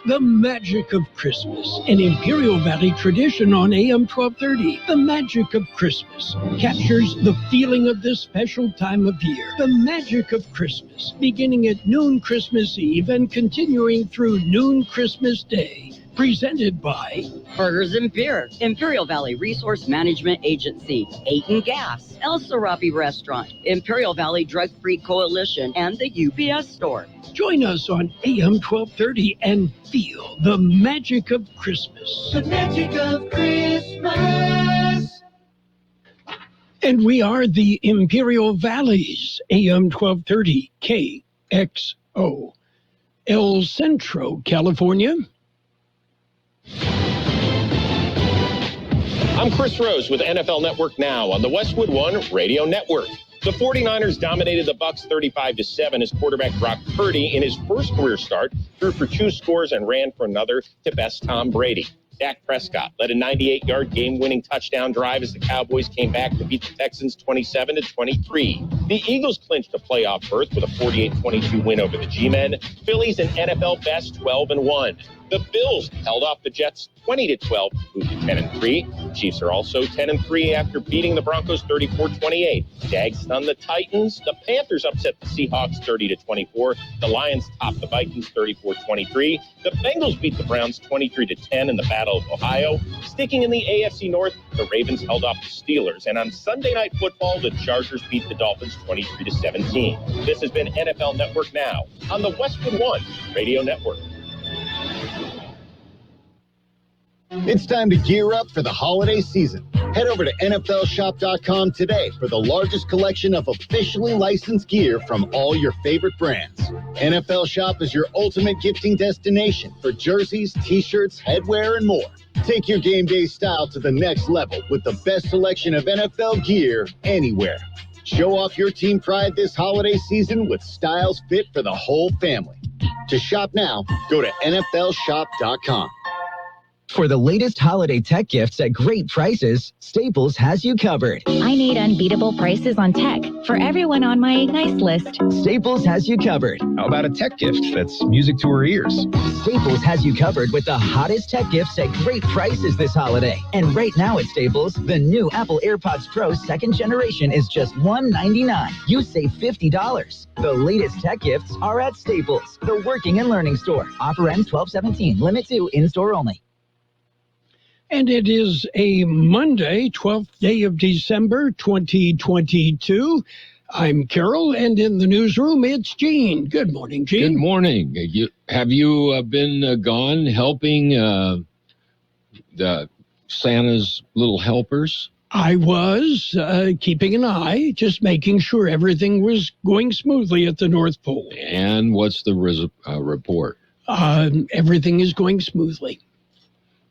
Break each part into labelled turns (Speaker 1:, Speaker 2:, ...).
Speaker 1: The magic of Christmas, an Imperial Valley tradition on AM 1230. The magic of Christmas captures the feeling of this special time of year. The magic of Christmas, beginning at noon Christmas Eve and continuing through noon Christmas Day. Presented by
Speaker 2: Burgers and Beer, Imperial Valley Resource Management Agency, Aiton Gas, El Serapi Restaurant, Imperial Valley Drug Free Coalition, and the UPS Store.
Speaker 1: Join us on AM 1230 and feel the magic of Christmas.
Speaker 3: The magic of Christmas.
Speaker 1: And we are the Imperial Valley's AM 1230 KXO, El Centro, California.
Speaker 4: I'm Chris Rose with NFL Network Now on the Westwood One Radio Network. The 49ers dominated the Bucs 35-7 as quarterback Brock Purdy, in his first career start, threw for 2 scores and ran for another to best Tom Brady. Dak Prescott led a 98-yard game-winning touchdown drive as the Cowboys came back to beat the Texans 27-23. The Eagles clinched a playoff berth with a 48-22 win over the G-Men. Phillies an NFL best 12-1. The Bills held off the Jets 20-12, moved to 10-3. Chiefs are also 10-3 after beating the Broncos 34-28. Jags stunned the Titans. The Panthers upset the Seahawks 30-24. The Lions topped the Vikings 34-23. The Bengals beat the Browns 23-10 in the Battle of Ohio. Sticking in the AFC North, the Ravens held off the Steelers. And on Sunday Night Football, the Chargers beat the Dolphins 23-17. This has been NFL Network Now on the Westwood One Radio Network.
Speaker 5: It's time to gear up for the holiday season. Head over to NFLshop.com today for the largest collection of officially licensed gear from all your favorite brands. NFL Shop is your ultimate gifting destination for jerseys, t-shirts, headwear, and more. Take your game day style to the next level with the best selection of NFL gear anywhere. Show off your team pride this holiday season with styles fit for the whole family. To shop now, go to NFLshop.com.
Speaker 6: For the latest holiday tech gifts at great prices, Staples has you covered.
Speaker 7: I need unbeatable prices on tech for everyone on my nice list.
Speaker 6: Staples has you covered.
Speaker 8: How about a tech gift that's music to our ears?
Speaker 6: Staples has you covered with the hottest tech gifts at great prices this holiday. And right now at Staples, the new Apple AirPods Pro 2nd generation is just $199. You save $50. The latest tech gifts are at Staples, the working and learning store. Offer ends 12/17. Limit to in-store only.
Speaker 1: And it is a Monday, 12th day of December, 2022. I'm Carroll, and in the newsroom, it's Gene. Good morning, Gene.
Speaker 9: Good morning. Have you been gone helping the Santa's little helpers?
Speaker 1: I was keeping an eye, just making sure everything was going smoothly at the North Pole.
Speaker 9: And what's the report?
Speaker 1: Everything is going smoothly.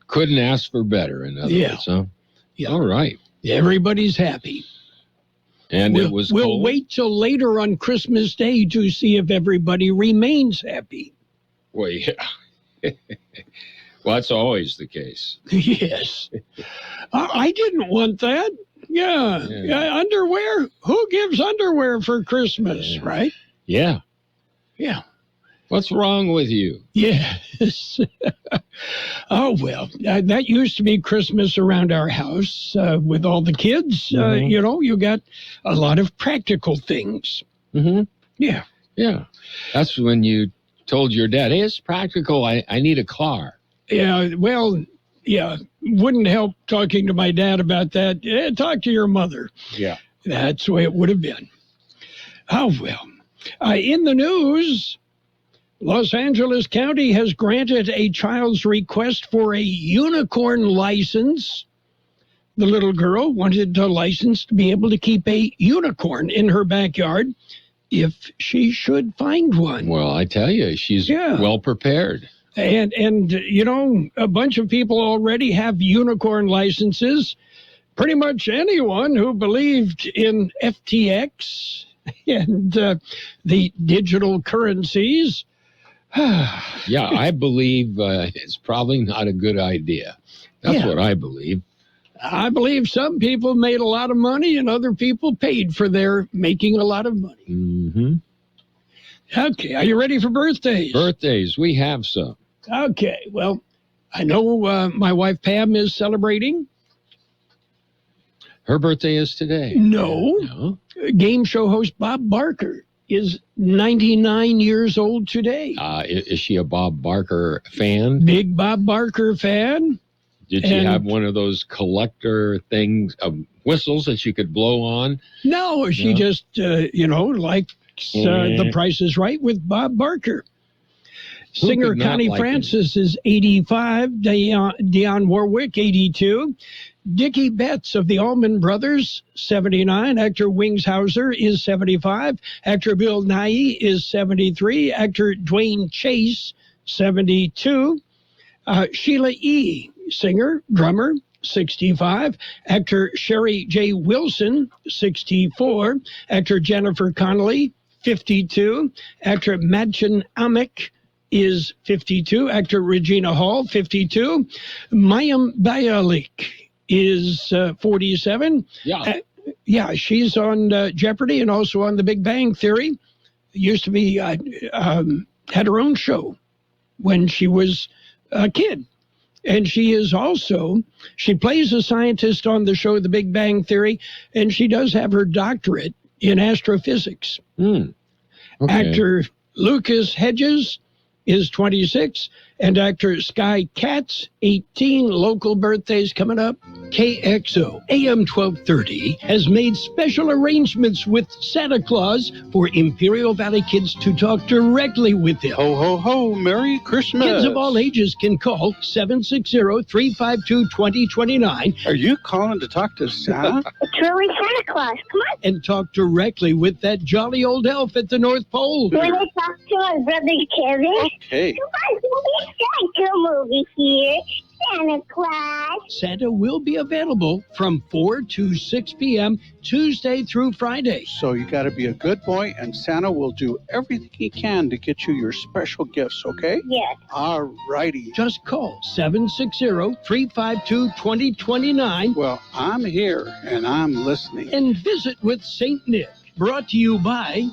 Speaker 9: Couldn't ask for better, in other words, huh?
Speaker 1: Yeah.
Speaker 9: All right.
Speaker 1: Everybody's happy.
Speaker 9: And it was
Speaker 1: We'll
Speaker 9: cold?
Speaker 1: wait till later on Christmas Day to see if everybody remains happy.
Speaker 9: Well, yeah. Well, that's always the case.
Speaker 1: Yes. I didn't want that. Yeah. Underwear? Who gives underwear for Christmas, right?
Speaker 9: Yeah.
Speaker 1: Yeah.
Speaker 9: What's wrong with you?
Speaker 1: Yes. Oh, well, that used to be Christmas around our house with all the kids.
Speaker 9: Mm-hmm.
Speaker 1: You got a lot of practical things.
Speaker 9: Mm-hmm.
Speaker 1: Yeah.
Speaker 9: Yeah. That's when you told your dad, hey, it's practical. I need a car.
Speaker 1: Yeah, well, yeah, wouldn't help talking to my dad about that. Talk to your mother.
Speaker 9: Yeah.
Speaker 1: That's the way it would have been. Oh, well. In the news, Los Angeles County has granted a child's request for a unicorn license. The little girl wanted a license to be able to keep a unicorn in her backyard if she should find one.
Speaker 9: Well, I tell you, she's well prepared.
Speaker 1: And a bunch of people already have unicorn licenses. Pretty much anyone who believed in FTX and the digital currencies.
Speaker 9: Yeah, I believe it's probably not a good idea. That's what I believe.
Speaker 1: I believe some people made a lot of money and other people paid for their making a lot of money.
Speaker 9: Mm-hmm.
Speaker 1: Okay, are you ready for birthdays?
Speaker 9: Birthdays, we have some.
Speaker 1: Okay, well, I know my wife Pam is celebrating.
Speaker 9: Her birthday is today.
Speaker 1: No. Game show host Bob Barker is 99 years old today.
Speaker 9: Is she a Bob Barker fan?
Speaker 1: Big Bob Barker fan.
Speaker 9: Did she have one of those collector things, whistles that you could blow on?
Speaker 1: No, she just, likes The Price is Right with Bob Barker. Singer Connie Francis is 85, Dionne Warwick, 82. Dickie Betts of the Allman Brothers, 79. Actor Wings Hauser is 75. Actor Bill Nighy is 73. Actor Dwayne Chase, 72. Sheila E., singer, drummer, 65. Actor Sherry J. Wilson, 64. Actor Jennifer Connelly, 52. Actor Madchen Amick is 52. Actor Regina Hall, 52. Mayim Bialik is 47. Yeah. She's on Jeopardy and also on The Big Bang Theory. Used to be, had her own show when she was a kid. And she plays a scientist on the show The Big Bang Theory, and she does have her doctorate in astrophysics.
Speaker 9: Okay.
Speaker 1: Actor Lucas Hedges is 26, and actor Sky Katz, 18. Local birthdays coming up. KXO AM 1230 has made special arrangements with Santa Claus for Imperial Valley kids to talk directly with him.
Speaker 10: Ho, ho, ho, Merry Christmas.
Speaker 1: Kids of all ages can call 760-352-2029.
Speaker 10: Are you calling to talk to Santa?
Speaker 11: It's really Santa Claus. Come on.
Speaker 1: And talk directly with that jolly old elf at the North Pole.
Speaker 11: Will I talk to my brother Kevin?
Speaker 10: Okay.
Speaker 11: Come on, it's a movie here. Santa Claus.
Speaker 1: Santa will be available from 4 to 6 p.m. Tuesday through Friday.
Speaker 10: So you got to be a good boy, and Santa will do everything he can to get you your special gifts, okay?
Speaker 11: Yes.
Speaker 10: All righty.
Speaker 1: Just call 760-352-2029.
Speaker 10: Well, I'm here, and I'm listening.
Speaker 1: And visit with St. Nick. Brought to you by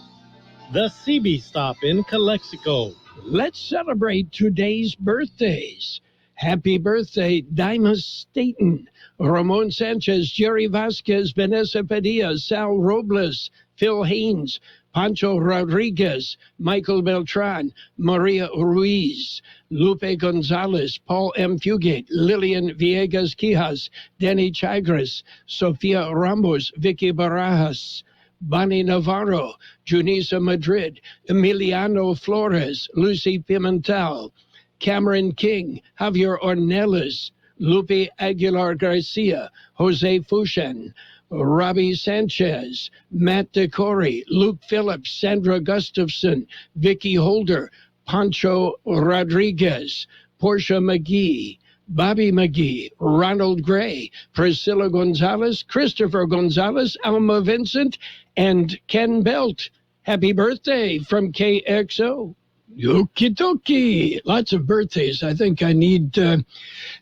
Speaker 12: the CB Stop in Calexico.
Speaker 1: Let's celebrate today's birthdays. Happy birthday, Dimas Staten, Ramon Sanchez, Jerry Vasquez, Vanessa Padilla, Sal Robles, Phil Haynes, Pancho Rodriguez, Michael Beltran, Maria Ruiz, Lupe Gonzalez, Paul M. Fugate, Lillian Villegas Quijas, Danny Chagres, Sofia Ramos, Vicky Barajas, Bonnie Navarro, Junisa Madrid, Emiliano Flores, Lucy Pimentel, Cameron King, Javier Ornelas, Lupe Aguilar Garcia, Jose Fushan, Robbie Sanchez, Matt DeCory, Luke Phillips, Sandra Gustafson, Vicky Holder, Pancho Rodriguez, Portia McGee, Bobby McGee, Ronald Gray, Priscilla Gonzalez, Christopher Gonzalez, Alma Vincent, and Ken Belt. Happy birthday from KXO. Okie dokie. Lots of birthdays. I think I need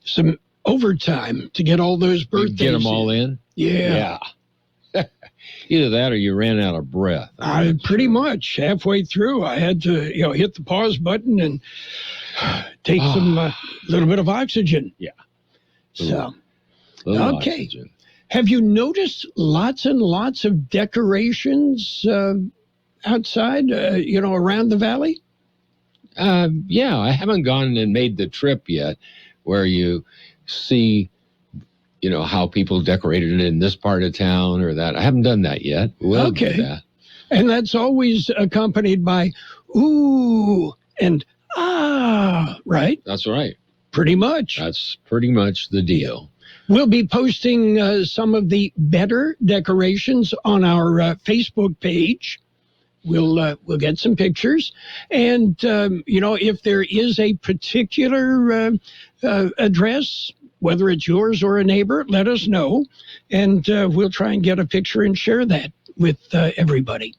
Speaker 1: some overtime to get all those birthdays.
Speaker 9: Get them all in?
Speaker 1: Yeah.
Speaker 9: Either that or you ran out of breath.
Speaker 1: Pretty much. Halfway through, I had to hit the pause button and take some little bit of oxygen.
Speaker 9: Yeah.
Speaker 1: So,
Speaker 9: okay.
Speaker 1: Oxygen. Have you noticed lots and lots of decorations outside, around the valley?
Speaker 9: Yeah, I haven't gone and made the trip yet where you see, how people decorated it in this part of town or that. I haven't done that yet. We'll do that.
Speaker 1: And that's always accompanied by, ooh, and ah, right?
Speaker 9: That's right.
Speaker 1: Pretty much.
Speaker 9: That's pretty much the deal.
Speaker 1: We'll be posting some of the better decorations on our Facebook page. We'll get some pictures. And, if there is a particular address, whether it's yours or a neighbor, let us know. And we'll try and get a picture and share that with everybody.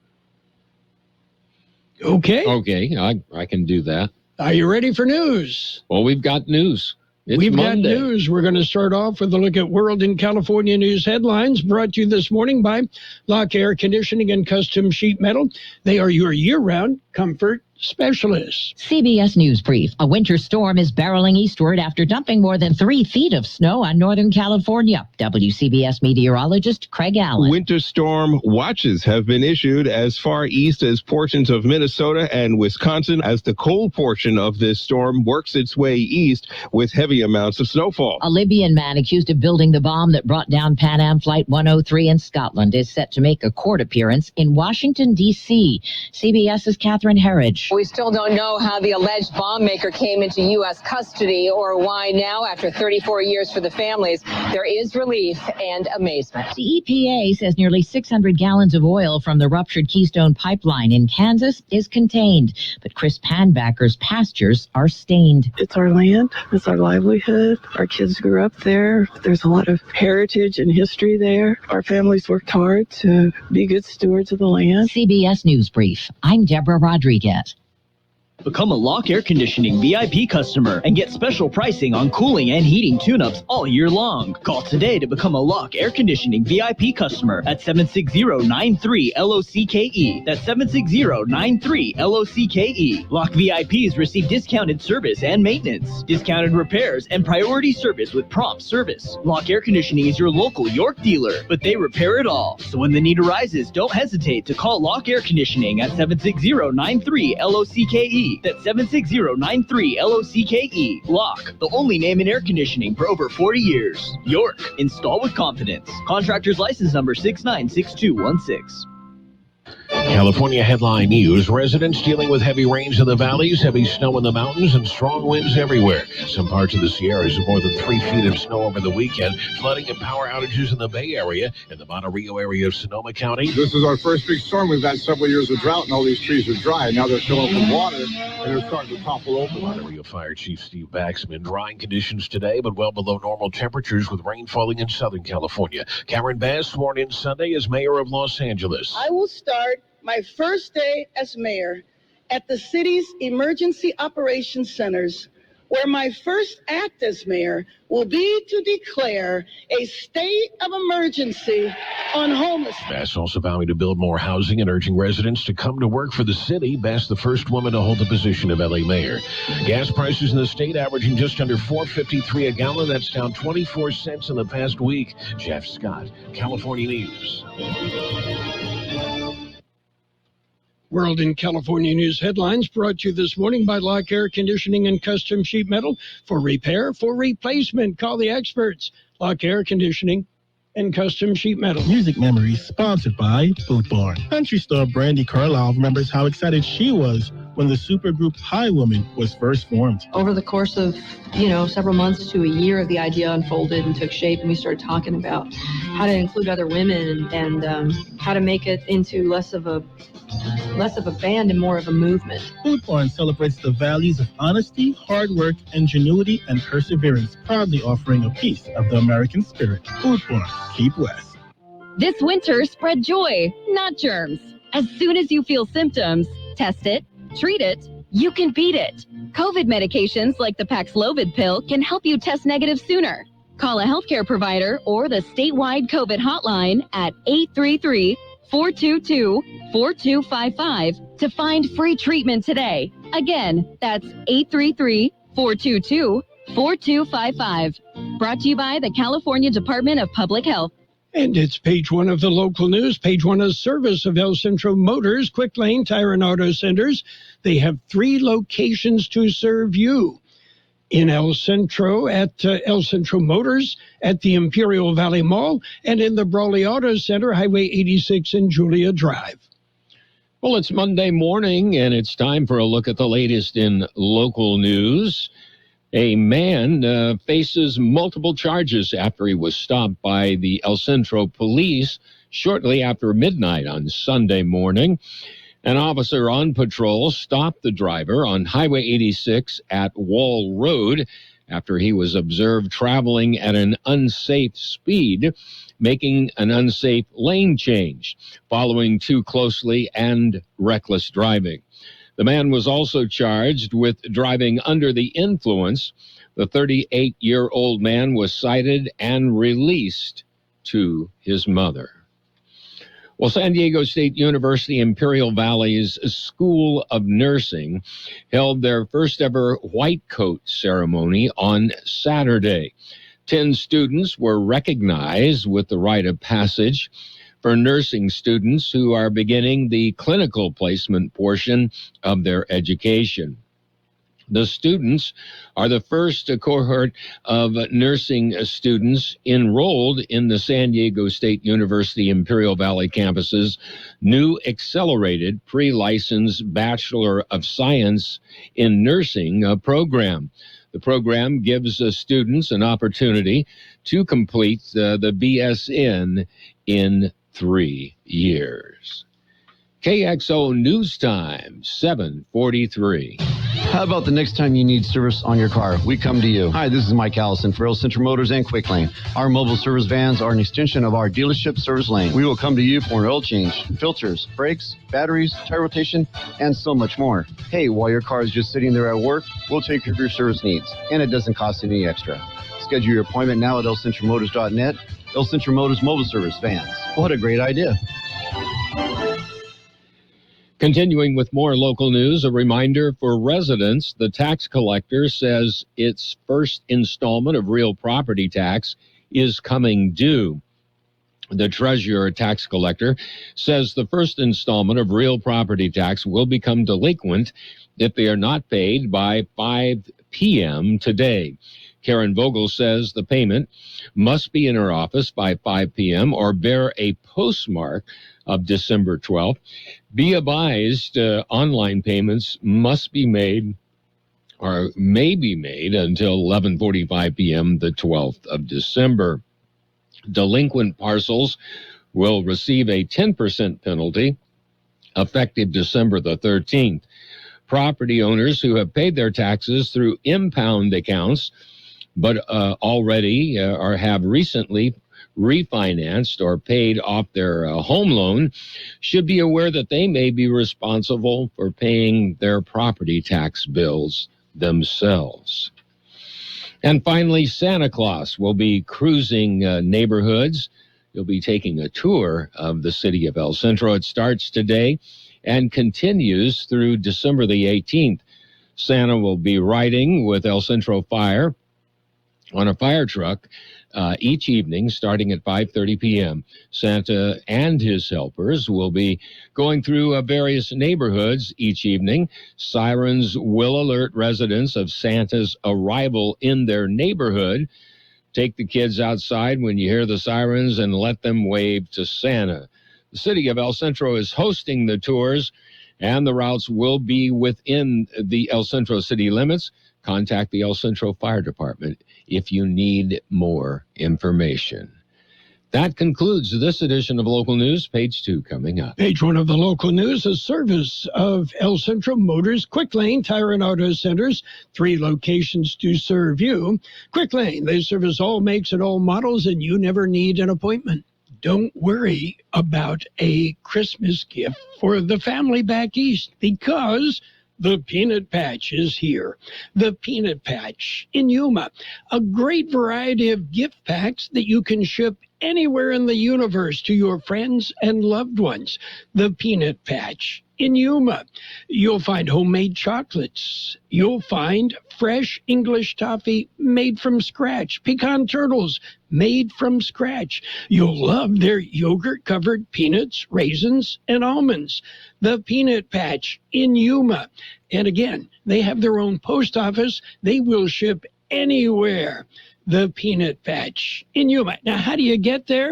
Speaker 1: Okay?
Speaker 9: Okay, I can do that.
Speaker 1: Are you ready for news?
Speaker 9: Well, we've got news.
Speaker 1: We've got news. We're going to start off with a look at World and California news headlines brought to you this morning by Lock Air Conditioning and Custom Sheet Metal. They are your year-round comfort, specialists.
Speaker 13: CBS News Brief. A winter storm is barreling eastward after dumping more than 3 feet of snow on Northern California. WCBS meteorologist Craig Allen.
Speaker 14: Winter storm watches have been issued as far east as portions of Minnesota and Wisconsin as the cold portion of this storm works its way east with heavy amounts of snowfall.
Speaker 13: A Libyan man accused of building the bomb that brought down Pan Am Flight 103 in Scotland is set to make a court appearance in Washington, D.C. CBS's Catherine Herridge.
Speaker 15: We still don't know how the alleged bomb maker came into U.S. custody or why now, after 34 years for the families, there is relief and amazement.
Speaker 13: The EPA says nearly 600 gallons of oil from the ruptured Keystone Pipeline in Kansas is contained, but Chris Panbacker's pastures are stained.
Speaker 16: It's our land. It's our livelihood. Our kids grew up there. There's a lot of heritage and history there. Our families worked hard to be good stewards of the land.
Speaker 13: CBS News Brief. I'm Deborah Rodriguez.
Speaker 17: Become a Lock Air Conditioning VIP customer and get special pricing on cooling and heating tune-ups all year long. Call today to become a Lock Air Conditioning VIP customer at 760-93-LOCKE. That's 760-93-LOCKE. Lock VIPs receive discounted service and maintenance, discounted repairs, and priority service with prompt service. Lock Air Conditioning is your local York dealer, but they repair it all. So when the need arises, don't hesitate to call Lock Air Conditioning at 760-93-LOCKE. That's 760-93-LOCKE. Lock, the only name in air conditioning for over 40 years. York, install with confidence. Contractor's license number 696216.
Speaker 18: California headline news. Residents dealing with heavy rains in the valleys, heavy snow in the mountains, and strong winds everywhere. Some parts of the Sierras have more than 3 feet of snow over the weekend. Flooding and power outages in the Bay Area and the Monterey area of Sonoma County.
Speaker 19: This is our first big storm. We've had several years of drought, and all these trees are dry. Now they're filling with water, and they're starting to topple over.
Speaker 18: Monterey Fire Chief Steve Baxman. Drying conditions today, but well below normal temperatures with rain falling in Southern California. Karen Bass sworn in Sunday as mayor of Los Angeles.
Speaker 20: I will start my first day as mayor at the city's emergency operations centers, where my first act as mayor will be to declare a state of emergency on homelessness.
Speaker 18: Bass also vowing to build more housing and urging residents to come to work for the city. Bass, the first woman to hold the position of LA mayor. Gas prices in the state averaging just under $4.53 a gallon. That's down 24 cents in the past week. Jeff Scott, California News.
Speaker 1: World in California News headlines brought to you this morning by Lock Air Conditioning and Custom Sheet Metal. For repair, for replacement, call the experts. Lock Air Conditioning and Custom Sheet Metal.
Speaker 21: Music Memories, sponsored by Boot Barn. Country star Brandy Carlisle remembers how excited she was when the supergroup Highwoman was first formed.
Speaker 22: Over the course of, several months to a year, the idea unfolded and took shape, and we started talking about how to include other women and how to make it into less of a band and more of a movement.
Speaker 21: Boot Barn celebrates the values of honesty, hard work, ingenuity, and perseverance, proudly offering a piece of the American spirit. Boot Barn, keep west.
Speaker 7: This winter, spread joy, not germs. As soon as you feel symptoms, test it, treat it, you can beat it. COVID medications like the Paxlovid pill can help you test negative sooner. Call a healthcare provider or the statewide COVID hotline at 833-422-4255 to find free treatment today. Again, that's 833-422-4255. Brought to you by the California Department of Public Health.
Speaker 1: And it's page one of the local news, page one of service of El Centro Motors, Quick Lane Tire and Auto Centers. They have 3 locations to serve you. In El Centro, at El Centro Motors, at the Imperial Valley Mall, and in the Brawley Auto Center, Highway 86 and Julia Drive.
Speaker 9: Well, it's Monday morning, and it's time for a look at the latest in local news. A man faces multiple charges after he was stopped by the El Centro police shortly after midnight on Sunday morning. An officer on patrol stopped the driver on Highway 86 at Wall Road after he was observed traveling at an unsafe speed, making an unsafe lane change, following too closely and reckless driving. The man was also charged with driving under the influence. The 38-year-old man was cited and released to his mother. Well, San Diego State University Imperial Valley's School of Nursing held their first ever white coat ceremony on Saturday. 10 students were recognized with the rite of passage for nursing students who are beginning the clinical placement portion of their education. The students are the first cohort of nursing students enrolled in the San Diego State University Imperial Valley campus's new accelerated pre-licensed Bachelor of Science in Nursing program. The program gives students an opportunity to complete the BSN in 3 years. KXO News Time, 7:43.
Speaker 2: How about the next time you need service on your car? We come to you. Hi, this is Mike Allison for El Centro Motors and Quick Lane. Our mobile service vans are an extension of our dealership service lane. We will come to you for an oil change, filters, brakes, batteries, tire rotation, and so much more. Hey, while your car is just sitting there at work, we'll take care of your service needs, and it doesn't cost any extra. Schedule your appointment now at elcentromotors.net. El Centro Motors Mobile Service Vans. What a great idea.
Speaker 9: Continuing with more local news, a reminder for residents, the tax collector says its first installment of real property tax is coming due. The treasurer tax collector says the first installment of real property tax will become delinquent if they are not paid by 5 p.m. today. Karen Vogel says the payment must be in her office by 5 p.m. or bear a postmark of December 12th. Be advised, online payments must be made or may be made until 11:45 p.m. the 12th of December. Delinquent parcels will receive a 10% penalty effective December the 13th. Property owners who have paid their taxes through impound accounts but already or have recently refinanced or paid off their home loan should be aware that they may be responsible for paying their property tax bills themselves. And finally, Santa Claus will be cruising neighborhoods. You'll be taking a tour of the city of El Centro. It starts today and continues through December the 18th. Santa will be riding with El Centro Fire on a fire truck each evening starting at 5:30 p.m. Santa and his helpers will be going through various neighborhoods each evening. Sirens will alert residents of Santa's arrival in their neighborhood. Take the kids outside when you hear the sirens and let them wave to Santa. The city of El Centro is hosting the tours, and the routes will be within the El Centro city limits. Contact the El Centro Fire Department if you need more information. That concludes this edition of Local News. Page 2 coming up.
Speaker 1: Page 1 of the local news, a service of El Centro Motors, Quick Lane, Tire and Auto Centers, 3 locations to serve you. Quick Lane, they service all makes and all models, and you never need an appointment. Don't worry about a Christmas gift for the family back east, because the Peanut Patch is here. The Peanut Patch in Yuma. A great variety of gift packs that you can ship anywhere in the universe to your friends and loved ones. The Peanut Patch in Yuma. You'll find homemade chocolates. You'll find fresh English toffee made from scratch. Pecan turtles made from scratch. You'll love their yogurt-covered peanuts, raisins, and almonds. The Peanut Patch in Yuma. And again, they have their own post office. They will ship anywhere. The Peanut Patch in Yuma. Now, how do you get there?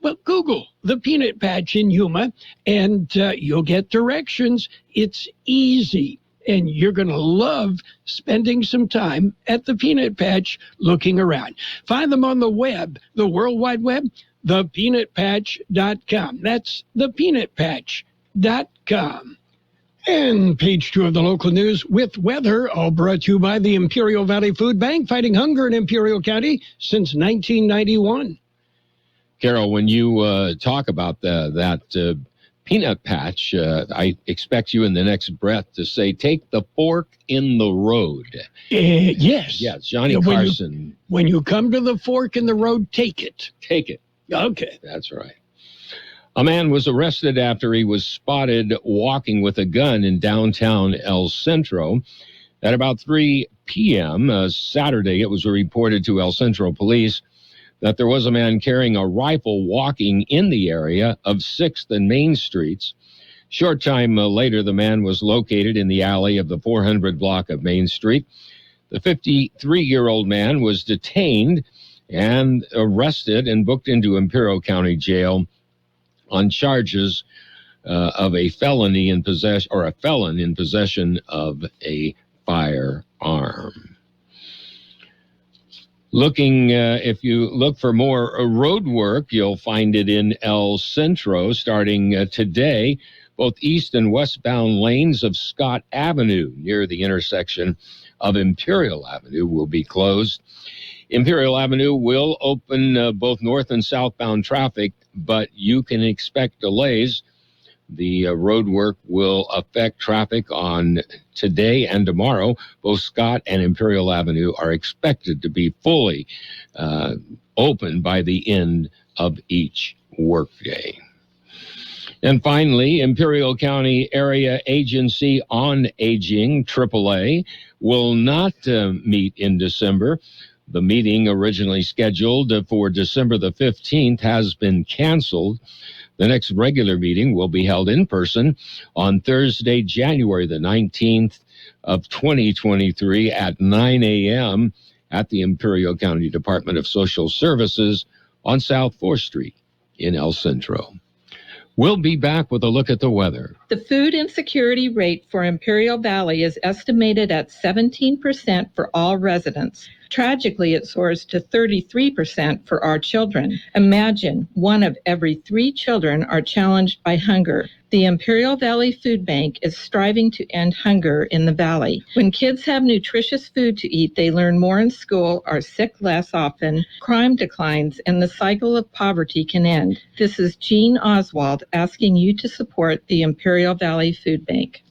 Speaker 1: Well, Google the Peanut Patch in Yuma, and you'll get directions. It's easy, and you're going to love spending some time at the Peanut Patch looking around. Find them on the web, the World Wide Web, thepeanutpatch.com. That's thepeanutpatch.com. And page 2 of the local news with weather, all brought to you by the Imperial Valley Food Bank, fighting hunger in Imperial County since 1991.
Speaker 9: Carol, when you talk about that peanut patch, I expect you in the next breath to say, take the fork in the road.
Speaker 1: Yes.
Speaker 9: Yes, Johnny Carson.
Speaker 1: When you come to the fork in the road, take it.
Speaker 9: Take it.
Speaker 1: Okay.
Speaker 9: That's right. A man was arrested after he was spotted walking with a gun in downtown El Centro. At about 3 p.m. Saturday, it was reported to El Centro police that there was a man carrying a rifle walking in the area of 6th and Main Streets. Short time later, the man was located in the alley of the 400 block of Main Street. The 53-year-old man was detained and arrested and booked into Imperial County Jail on charges of a felon in possession of a firearm. If you look for more road work, you'll find it in El Centro starting today. Both east and westbound lanes of Scott Avenue near the intersection of Imperial Avenue will be closed. Imperial Avenue will open both north and southbound traffic, but you can expect delays. The road work will affect traffic on today and tomorrow. Both Scott and Imperial Avenue are expected to be fully open by the end of each workday. And finally, Imperial County Area Agency on Aging, AAA, will not meet in December. The meeting originally scheduled for December the 15th has been canceled. The next regular meeting will be held in person on Thursday, January the 19th of 2023 at 9 a.m. at the Imperial County Department of Social Services on South 4th Street in El Centro. We'll be back with a look at the weather.
Speaker 3: The food insecurity rate for Imperial Valley is estimated at 17% for all residents. Tragically, it soars to 33% for our children. Imagine 1 of every 3 children are challenged by hunger. The Imperial Valley Food Bank is striving to end hunger in the valley. When kids have nutritious food to eat, they learn more in school, are sick less often, crime declines, and the cycle of poverty can end. This is Jean Oswald asking you to support the Imperial Valley Food Bank.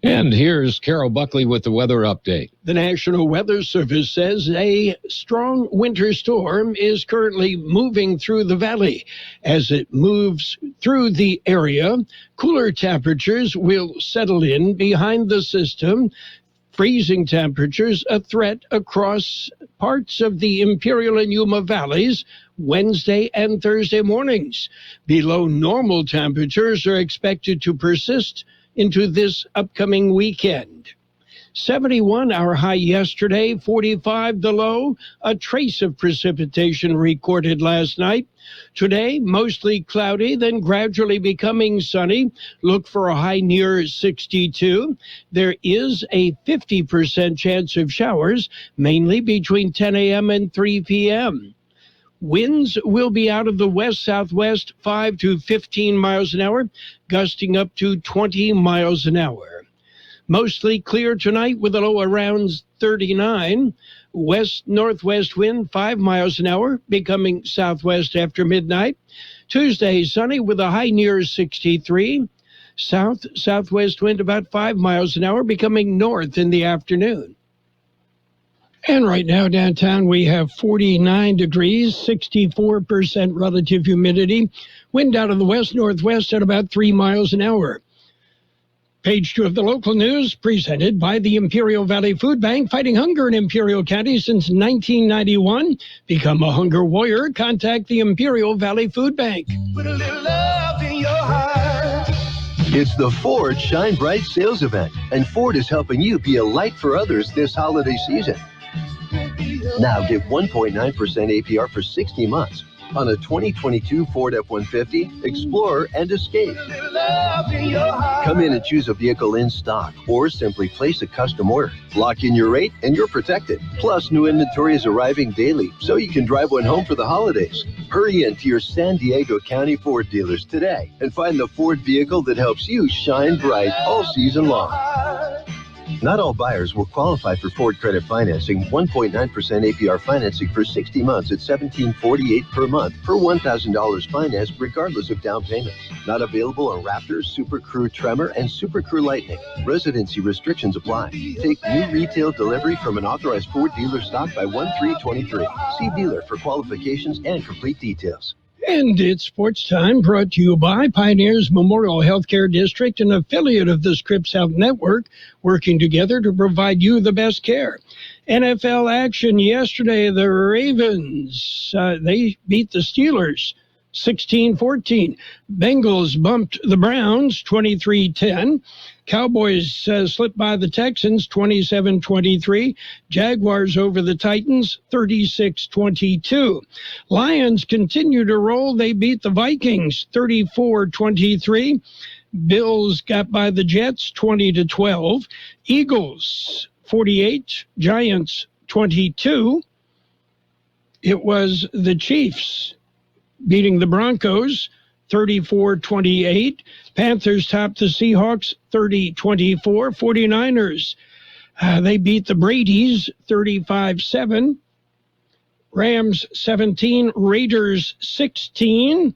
Speaker 9: And here's Carroll Buckley with the weather update.
Speaker 1: The National Weather Service says a strong winter storm is currently moving through the valley. As it moves through the area, cooler temperatures will settle in behind the system. Freezing temperatures a threat across parts of the Imperial and Yuma valleys Wednesday and Thursday mornings. Below normal temperatures are expected to persist into this upcoming weekend. 71 our high yesterday, 45 the low, a trace of precipitation recorded last night. Today, mostly cloudy, then gradually becoming sunny. Look for a high near 62. There is a 50% chance of showers, mainly between 10 a.m. and 3 p.m. Winds will be out of the west-southwest, 5 to 15 miles an hour, gusting up to 20 miles an hour. Mostly clear tonight with a low around 39. West-northwest wind, 5 miles an hour, becoming southwest after midnight. Tuesday, sunny with a high near 63. South-southwest wind about 5 miles an hour, becoming north in the afternoon. And right now downtown we have 49 degrees, 64% relative humidity. Wind out of the west-northwest at about 3 miles an hour. Page 2 of the local news presented by the Imperial Valley Food Bank, fighting hunger in Imperial County since 1991. Become a hunger warrior. Contact the Imperial Valley Food Bank.
Speaker 4: Put a little love in your heart. It's the Ford Shine Bright sales event, and Ford is helping you be a light for others this holiday season. Now get 1.9% APR for 60 months on a 2022 Ford F-150, Explorer, and Escape. Come in and choose a vehicle in stock or simply place a custom order. Lock in your rate and you're protected. Plus, new inventory is arriving daily, so you can drive one home for the holidays. Hurry into your San Diego County Ford dealers today and find the Ford vehicle that helps you shine bright all season long. Not all buyers will qualify for Ford credit financing. 1.9% APR financing for 60 months at $1,748 per month per $1,000 financed regardless of down payment. Not available on Raptor, Super Crew Tremor, and Super Crew Lightning. Residency restrictions apply. Take new retail delivery from an authorized Ford dealer stock by 1/3/23. See dealer for qualifications and complete details.
Speaker 1: And it's sports time, brought to you by Pioneers Memorial Healthcare District, an affiliate of the Scripps Health Network, working together to provide you the best care. NFL action yesterday, the Ravens, they beat the Steelers 16-14. Bengals bumped the Browns 23-10. Cowboys slipped by the Texans 27-23. Jaguars over the Titans 36-22. Lions continue to roll. They beat the Vikings 34-23. Bills got by the Jets 20-12. Eagles 48, Giants 22. It was the Chiefs beating the Broncos 34-28. Panthers topped the Seahawks 30-24. 49ers, they beat the Brady's 35-7. Rams 17, Raiders 16.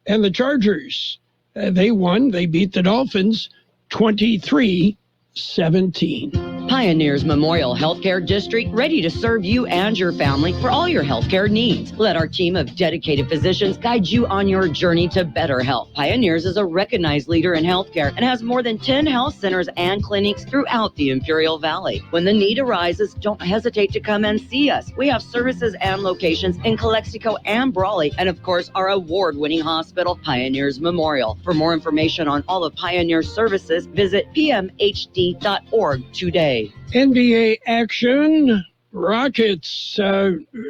Speaker 1: And the Chargers, they won. They beat the Dolphins 23-17.
Speaker 5: Pioneers Memorial Healthcare District, ready to serve you and your family for all your healthcare needs. Let our team of dedicated physicians guide you on your journey to better health. Pioneers is a recognized leader in healthcare and has more than 10 health centers and clinics throughout the Imperial Valley. When the need arises, don't hesitate to come and see us. We have services and locations in Calexico and Brawley, and of course, our award-winning hospital, Pioneers Memorial. For more information on all of Pioneer's services, visit pmhd.org today.
Speaker 1: NBA action. Rockets,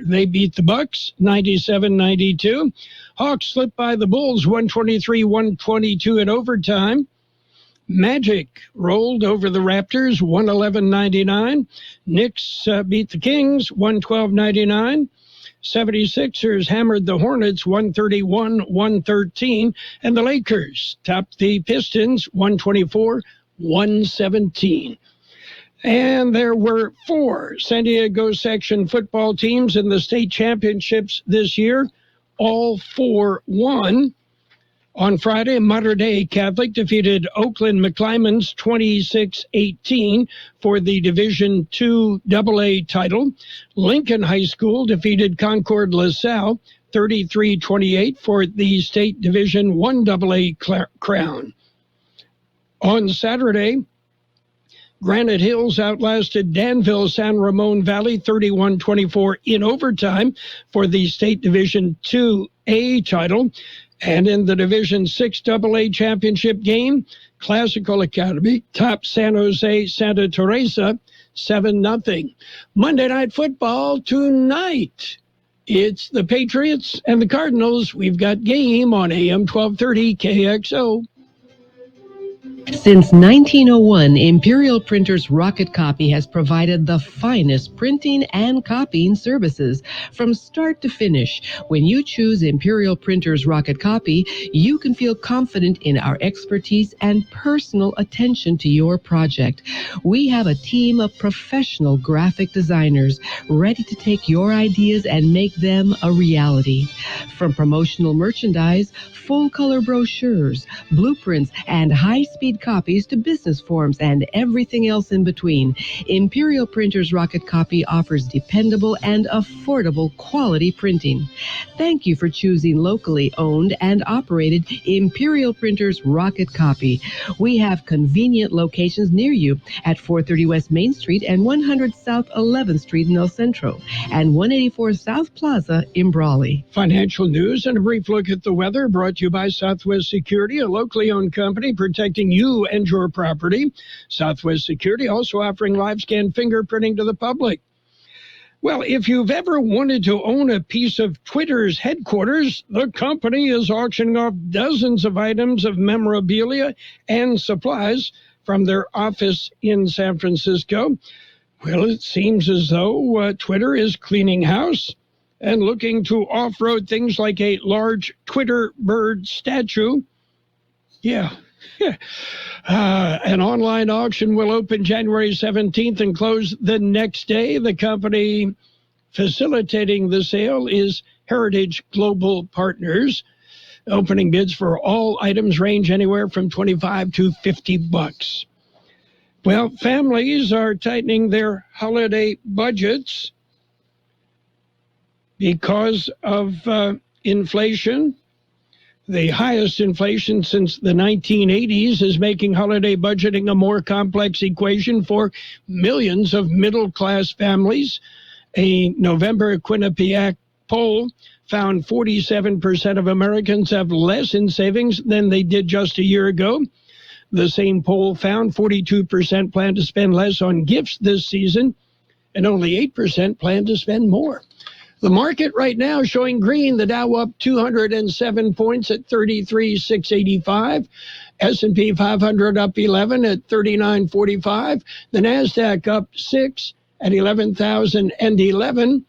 Speaker 1: they beat the Bucks 97-92. Hawks slipped by the Bulls 123-122 in overtime. Magic rolled over the Raptors 111-99. Knicks beat the Kings 112-99. 76ers hammered the Hornets 131-113. And the Lakers topped the Pistons 124-117. And there were 4 San Diego section football teams in the state championships this year. All 4 won. On Friday, Mater Dei Catholic defeated Oakland McClymonds 26-18 for the Division II AA title. Lincoln High School defeated Concord LaSalle 33-28 for the state Division I AA crown. On Saturday, Granite Hills outlasted Danville San Ramon Valley 31-24 in overtime for the State Division II-A title. And in the Division VI AA championship game, Classical Academy topped San Jose Santa Teresa 7-0. Monday Night Football tonight. It's the Patriots and the Cardinals. We've got game on AM 1230 KXO.
Speaker 8: Since 1901, Imperial Printers Rocket Copy has provided the finest printing and copying services from start to finish. When you choose Imperial Printers Rocket Copy, you can feel confident in our expertise and personal attention to your project. We have a team of professional graphic designers ready to take your ideas and make them a reality. From promotional merchandise, full-color brochures, blueprints, and high-speed copies to business forms and everything else in between, Imperial Printers Rocket Copy offers dependable and affordable quality printing. Thank you for choosing locally owned and operated Imperial Printers Rocket Copy. We have convenient locations near you at 430 West Main Street and 100 South 11th Street in El Centro and 184 South Plaza in Brawley.
Speaker 1: Financial news and a brief look at the weather brought to you by Southwest Security, a locally owned company protecting you and your property. Southwest Security also offering live scan fingerprinting to the public. Well, if you've ever wanted to own a piece of Twitter's headquarters, the company is auctioning off dozens of items of memorabilia and supplies from their office in San Francisco. Well, it seems as though Twitter is cleaning house and looking to off-road things like a large Twitter bird statue. Yeah. An online auction will open January 17th and close the next day. The company facilitating the sale is Heritage Global Partners. Opening bids for all items range anywhere from $25 to $50. Well, families are tightening their holiday budgets because of Inflation, the highest inflation since the 1980s, is making holiday budgeting a more complex equation for millions of middle-class families. A November Quinnipiac poll found 47% of Americans have less in savings than they did just a year ago. The same poll found 42% plan to spend less on gifts this season, and only 8% plan to spend more. The market right now showing green, the Dow up 207 points at 33,685. S&P 500 up 11 at 3945. The NASDAQ up 6 at 11,011.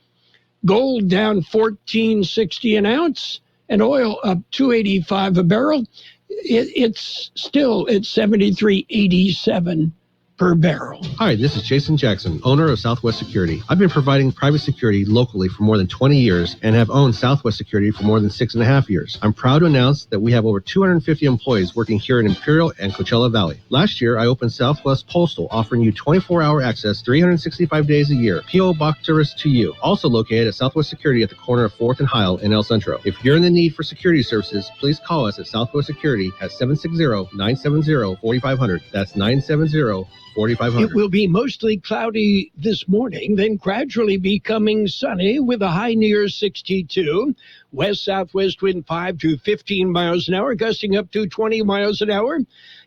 Speaker 1: Gold down 14.60 an ounce, and oil up 285 a barrel. It's still at 73.87 per barrel.
Speaker 6: Hi, this is Jason Jackson, owner of Southwest Security. I've been providing private security locally for more than 20 years and have owned Southwest Security for more than 6.5 years. I'm proud to announce that we have over 250 employees working here in Imperial and Coachella Valley. Last year, I opened Southwest Postal, offering you 24-hour access 365 days a year. P.O. Box service to you. Also located at Southwest Security at the corner of 4th and Heil in El Centro. If you're in the need for security services, please call us at Southwest Security at 760-970-4500. That's 970-4500.
Speaker 1: It will be mostly cloudy this morning, then gradually becoming sunny with a high near 62. West-southwest wind 5 to 15 miles an hour, gusting up to 20 miles an hour.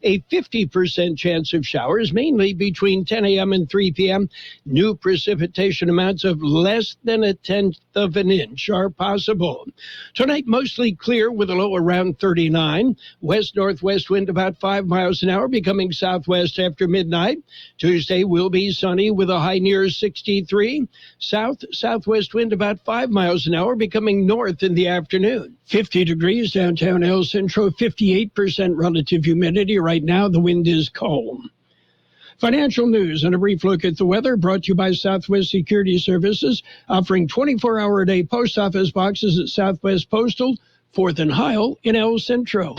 Speaker 1: A 50% chance of showers, mainly between 10 a.m. and 3 p.m. New precipitation amounts of less than 1/10 of an inch are possible. Tonight, mostly clear with a low around 39. West-northwest wind about 5 miles an hour, becoming southwest after midnight. Tuesday will be sunny with a high near 63. South-southwest wind about 5 miles an hour, becoming north in the afternoon. 50 degrees downtown El Centro, 58% relative humidity. Right now, the wind is calm. Financial news and a brief look at the weather brought to you by Southwest Security Services, offering 24-hour-a-day post office boxes at Southwest Postal, 4th and Heil in El Centro.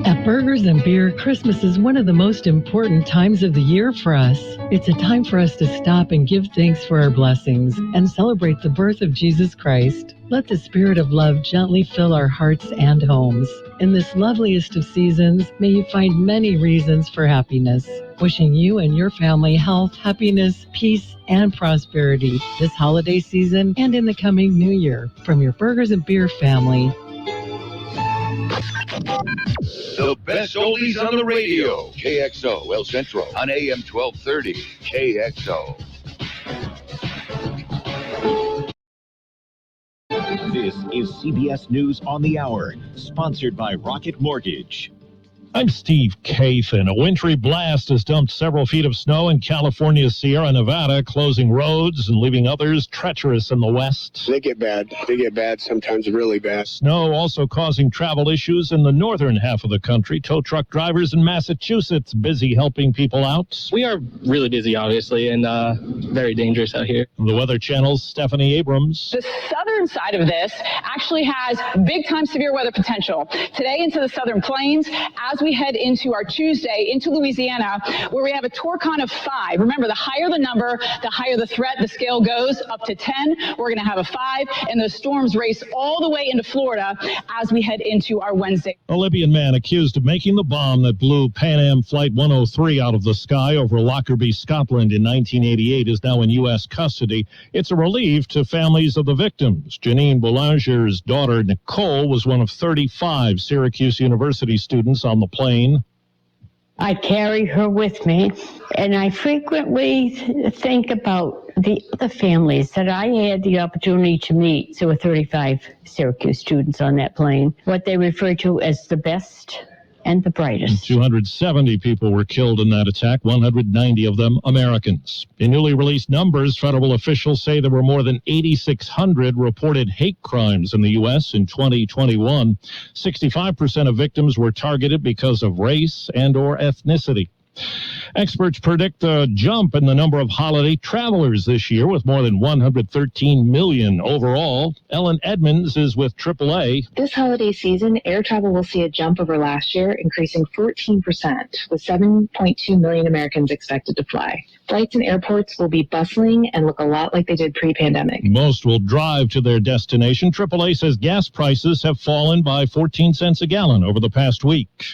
Speaker 11: At Burgers and Beer, Christmas is one of the most important times of the year for us. It's a time for us to stop and give thanks for our blessings and celebrate the birth of Jesus Christ. Let the spirit of love gently fill our hearts and homes. In this loveliest of seasons, may you find many reasons for happiness. Wishing you and your family health, happiness, peace, and prosperity this holiday season and in the coming new year. From your Burgers and Beer family.
Speaker 23: The best oldies on the radio. KXO El Centro on AM 1230. KXO.
Speaker 24: This is CBS News on the Hour, sponsored by Rocket Mortgage. I'm Steve Kathan. A wintry blast has dumped several feet of snow in California's Sierra Nevada, closing roads and leaving others treacherous in the west.
Speaker 25: They get bad. They get bad, sometimes really bad.
Speaker 24: Snow also causing travel issues in the northern half of the country. Tow truck drivers in Massachusetts busy helping people out.
Speaker 26: We are really busy, obviously, and very dangerous out here.
Speaker 24: The Weather Channel's Stephanie Abrams.
Speaker 27: The southern side of this actually has big-time severe weather potential. Today into the southern plains, as we head into our Tuesday into Louisiana, where we have a Torcon of 5. Remember, the higher the number, the higher the threat. The scale goes up to 10. We're going to have a 5, and those storms race all the way into Florida as we head into our Wednesday.
Speaker 24: A Libyan man accused of making the bomb that blew Pan Am Flight 103 out of the sky over Lockerbie, Scotland in 1988 is now in U.S. custody. It's a relief to families of the victims. Janine Boulanger's daughter, Nicole, was one of 35 Syracuse University students on the plane.
Speaker 28: I carry her with me, and I frequently think about the other families that I had the opportunity to meet. There were 35 Syracuse students on that plane, what they refer to as the best and the brightest.
Speaker 24: 270 people were killed in that attack, 190 of them Americans. In newly released numbers, federal officials say there were more than 8,600 reported hate crimes in the U.S. in 2021. 65% of victims were targeted because of race and or ethnicity. Experts predict a jump in the number of holiday travelers this year, with more than 113 million overall. Ellen Edmonds is with AAA.
Speaker 10: This holiday season, air travel will see a jump over last year, increasing 14%, with 7.2 million Americans expected to fly. Flights and airports will be bustling and look a lot like they did pre-pandemic.
Speaker 24: Most will drive to their destination. AAA says gas prices have fallen by 14 cents a gallon over the past week.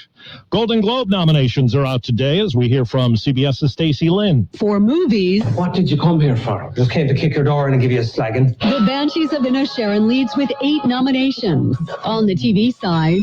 Speaker 24: Golden Globe nominations are out today as we hear from CBS's Stacey Lynn.
Speaker 12: For movies,
Speaker 13: what did you come here for? Just came to kick your door in and give you a slagging.
Speaker 12: The Banshees of Inisherin leads with 8 nominations. On the TV side,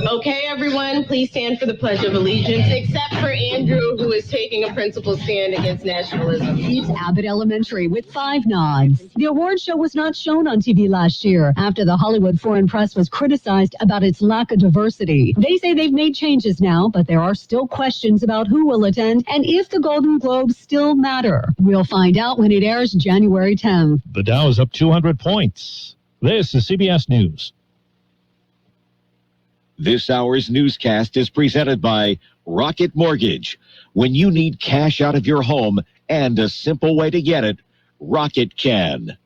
Speaker 14: okay, everyone, please stand for the Pledge of Allegiance, except for Andrew, who is taking a principled stand against nationalism.
Speaker 12: It's Abbott Elementary with 5 nods. The award show was not shown on TV last year after the Hollywood Foreign Press was criticized about its lack of diversity. They say they've made changes now, but there are still questions about who will attend and if the Golden Globes still matter. We'll find out when it airs January 10th.
Speaker 24: The Dow is up 200 points. This is CBS News.
Speaker 15: This hour's newscast is presented by Rocket Mortgage. When you need cash out of your home and a simple way to get it, Rocket can.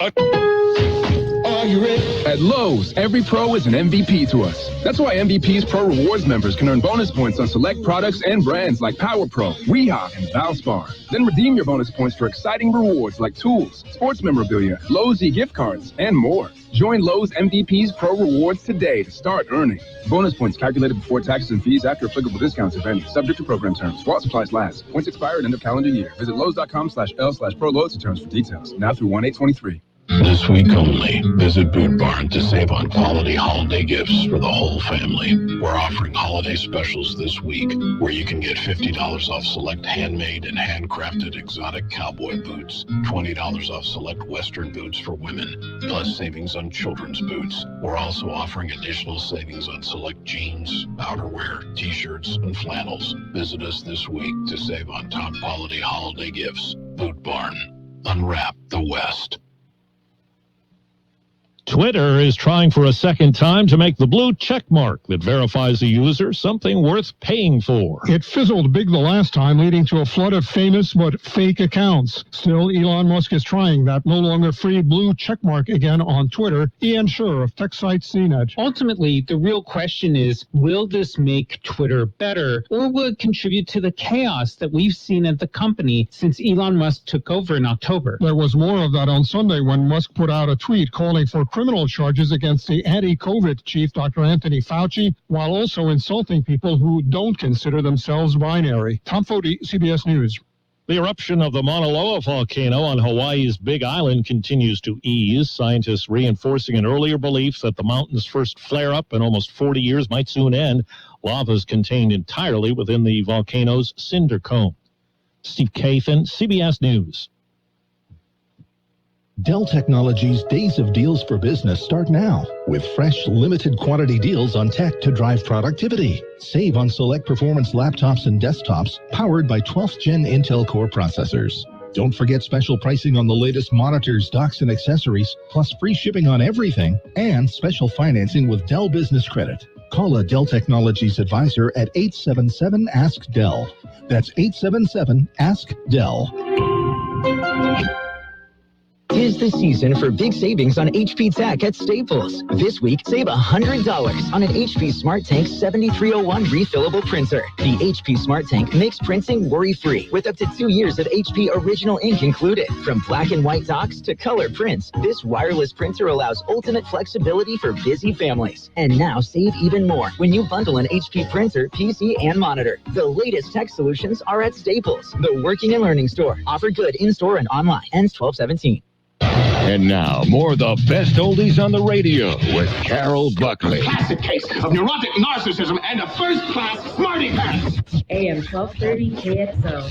Speaker 16: Are you ready? At Lowe's, every pro is an MVP to us. That's why MVP's Pro Rewards members can earn bonus points on select products and brands like Power Pro, Rehab, and Valspar. Then redeem your bonus points for exciting rewards like tools, sports memorabilia, Lowe's e-gift cards, and more. Join Lowe's MVP's Pro Rewards today to start earning. Bonus points calculated before taxes and fees after applicable discounts, if any. Subject to program terms. While supplies last. Points expire at end of calendar year. Visit Lowes.com/L/ProLoads for terms for details. Now through 1/8/23.
Speaker 18: This week only, visit Boot Barn to save on quality holiday gifts for the whole family. We're offering holiday specials this week where you can get $50 off select handmade and handcrafted exotic cowboy boots, $20 off select Western boots for women, plus savings on children's boots. We're also offering additional savings on select jeans, outerwear, t-shirts, and flannels. Visit us this week to save on top quality holiday gifts. Boot Barn. Unwrap the West.
Speaker 24: Twitter is trying for a second time to make the blue check mark that verifies a user something worth paying for.
Speaker 17: It fizzled big the last time, leading to a flood of famous but fake accounts. Still, Elon Musk is trying that no longer free blue check mark again on Twitter. Ian Scher of tech site CNET.
Speaker 19: Ultimately, the real question is, will this make Twitter better, or will it contribute to the chaos that we've seen at the company since Elon Musk took over in October?
Speaker 17: There was more of that on Sunday when Musk put out a tweet calling for criminal charges against the anti-COVID chief, Dr. Anthony Fauci, while also insulting people who don't consider themselves binary. Tom Foti, CBS News.
Speaker 24: The eruption of the Mauna Loa volcano on Hawaii's Big Island continues to ease. Scientists reinforcing an earlier belief that the mountain's first flare-up in almost 40 years might soon end. Lava is contained entirely within the volcano's cinder cone. Steve Kathan, CBS News.
Speaker 29: Dell Technologies' Days of Deals for Business start now with fresh, limited quantity deals on tech to drive productivity. Save on select performance laptops and desktops powered by 12th Gen Intel Core processors. Don't forget special pricing on the latest monitors, docks, and accessories, plus free shipping on everything, and special financing with Dell Business Credit. Call a Dell Technologies advisor at 877-ASK-DELL. That's 877-ASK-DELL.
Speaker 30: Tis the season for big savings on HP Tech at Staples. This week, save $100 on an HP Smart Tank 7301 refillable printer. The HP Smart Tank makes printing worry-free with up to 2 years of HP Original Ink included. From black and white docs to color prints, this wireless printer allows ultimate flexibility for busy families. And now save even more when you bundle an HP printer, PC, and monitor. The latest tech solutions are at Staples, the working and learning store. Offer good in-store and online. Ends 12/17.
Speaker 23: And now, more of the best oldies on the radio with Carroll Buckley.
Speaker 31: Classic case of neurotic narcissism and a first-class smarty pants.
Speaker 32: AM 1230 KXO.